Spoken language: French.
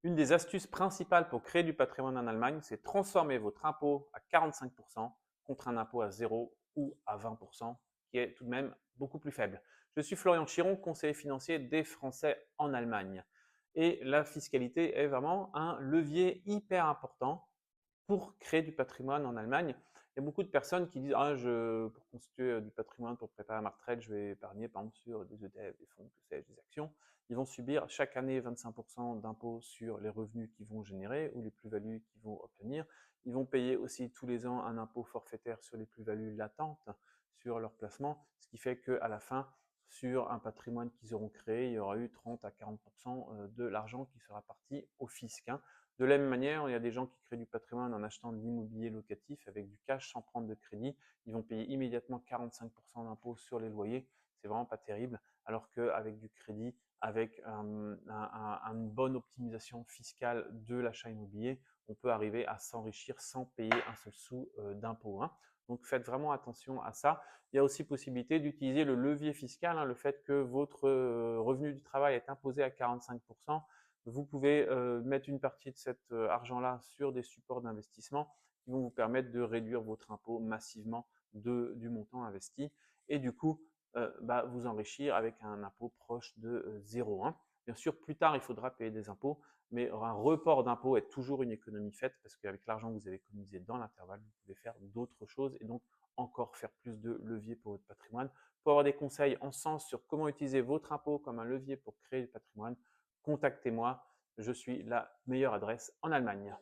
Une des astuces principales pour créer du patrimoine en Allemagne, c'est transformer votre impôt à 45% contre un impôt à 0 ou à 20%, qui est tout de même beaucoup plus faible. Je suis Florian Chiron, conseiller financier des Français en Allemagne. Et la fiscalité est vraiment un levier hyper important pour créer du patrimoine en Allemagne. Il y a beaucoup de personnes qui disent pour constituer du patrimoine, pour préparer ma retraite, je vais épargner par exemple sur des ETF, des fonds, que sais-je, des actions. Ils vont subir chaque année 25% d'impôts sur les revenus qu'ils vont générer ou les plus-values qu'ils vont obtenir. Ils vont payer aussi tous les ans un impôt forfaitaire sur les plus-values latentes sur leur placement, ce qui fait qu'à la fin, sur un patrimoine qu'ils auront créé, il y aura eu 30 à 40% de l'argent qui sera parti au fisc. De la même manière, il y a des gens qui créent du patrimoine en achetant de l'immobilier locatif avec du cash sans prendre de crédit. Ils vont payer immédiatement 45% d'impôts sur les loyers. C'est vraiment pas terrible. Alors qu'avec du crédit, avec une bonne optimisation fiscale de l'achat immobilier, on peut arriver à s'enrichir sans payer un seul sou d'impôt. Donc faites vraiment attention à ça. Il y a aussi possibilité d'utiliser le levier fiscal, le fait que votre revenu du travail est imposé à 45%. Vous pouvez mettre une partie de cet argent-là sur des supports d'investissement qui vont vous permettre de réduire votre impôt massivement du montant investi et du coup vous enrichir avec un impôt proche de 0. Bien sûr, plus tard, il faudra payer des impôts, mais un report d'impôt est toujours une économie faite parce qu'avec l'argent que vous avez économisé dans l'intervalle, vous pouvez faire d'autres choses et donc encore faire plus de levier pour votre patrimoine. Pour avoir des conseils en sens sur comment utiliser votre impôt comme un levier pour créer le patrimoine, contactez-moi. Je suis la meilleure adresse en Allemagne.